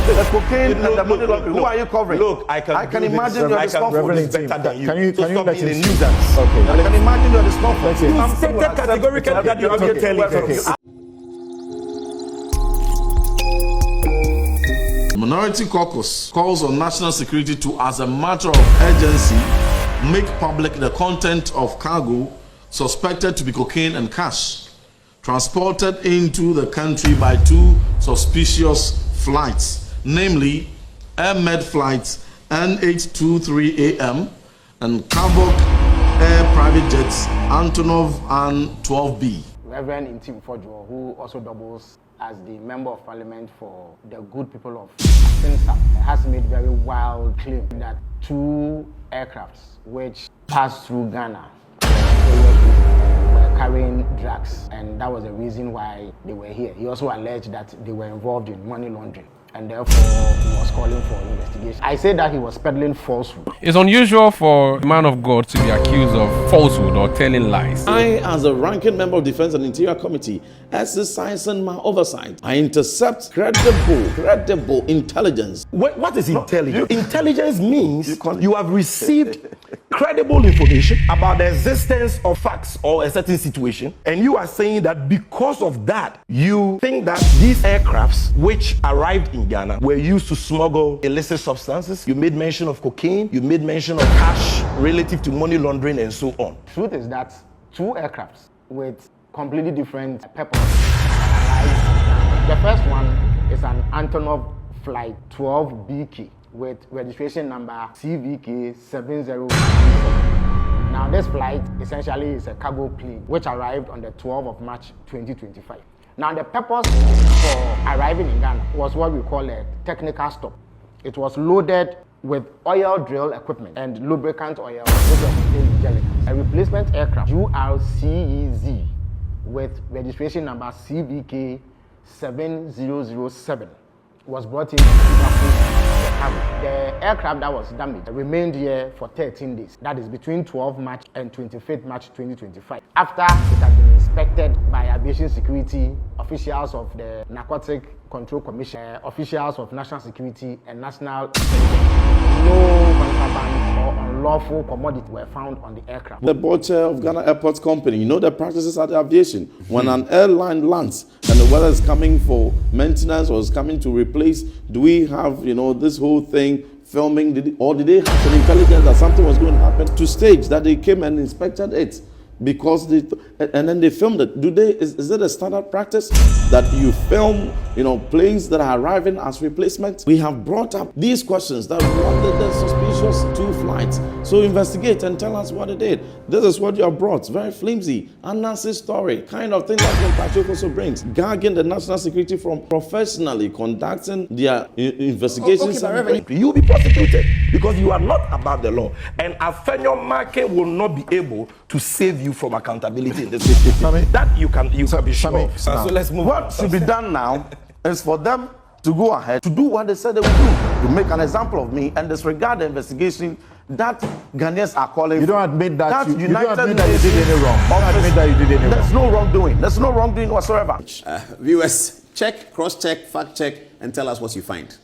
The cocaine and the money laundering. Who are you covering? Look, I can imagine you're the stuff for this better than you. Can you stop let being a him nuisance. Okay. I can imagine you're the stuff for Okay. You stated categorically that you are going to tell it. The Minority Caucus calls on national security to, as a matter of urgency, make public the content of cargo suspected to be cocaine and cash transported into the country by two suspicious flights, namely Air Med flights N823AM and Kabok Air private jets Antonov and 12B. Reverend Ntim Fordjour, who also doubles as the Member of Parliament for the good people of Sinsa, has made very wild claim that two aircrafts which passed through Ghana were carrying drugs, and that was the reason why they were here. He also alleged that they were involved in money laundering, and therefore he was calling for an investigation. I say that he was peddling falsehood. It's unusual for a man of God to be accused of falsehood or telling lies. I, as a ranking member of Defense and Interior Committee, exercising my oversight, I intercept credible intelligence. What is intelligence? Intelligence means you have received credible information about the existence of facts or a certain situation, and you are saying that because of that, you think that these aircrafts which arrived in Ghana were used to smuggle illicit substances. You made mention of cocaine, you made mention of cash relative to money laundering and so on. Truth is that two aircrafts with completely different purpose. The first one is an Antonov Flight 12BK with registration number CVK 7037. Now this flight essentially is a cargo plane which arrived on the 12th of March 2025. Now the purpose for arriving in Ghana was what we call a technical stop. It was loaded with oil drill equipment and lubricant oil, which was contained in jerrycans. A replacement aircraft, URCEZ, with registration number CVK 7007, was brought in the aircraft that was damaged remained here for 13 days. That is between 12 March and 25th March 2025. After it had been inspected by aviation security, officials of the Narcotic Control Commission, officials of National Security and National Intelligence, no contraband or unlawful commodity were found on the aircraft. The board chair of Ghana Airports Company, you know the practices at the aviation. When an airline lands and whether it's coming for maintenance or it's coming to replace, do we have, this whole thing filming, or did they have some intelligence that something was going to happen to stage that they came and inspected it? Because and then they filmed it. Is it a standard practice that you film, planes that are arriving as replacements? We have brought up these questions that wanted the suspicious two flights. So investigate and tell us what it did. This is what you have brought. Very flimsy, unnecessary story, kind of thing that Patrick also brings. Gagging the national security from professionally conducting their investigations. You'll be prosecuted because you are not above the law. And a federal market will not be able to save you from accountability in this case. That you can be sure. So let's move on. What should be done now is for them to go ahead to do what they said they would do, to make an example of me and disregard the investigation that Ghanaians are calling. You don't admit that you don't admit that you did any wrong. You don't admit that you did any wrong. There's no wrongdoing. There's no wrongdoing whatsoever. Viewers, check, cross-check, fact-check, and tell us what you find.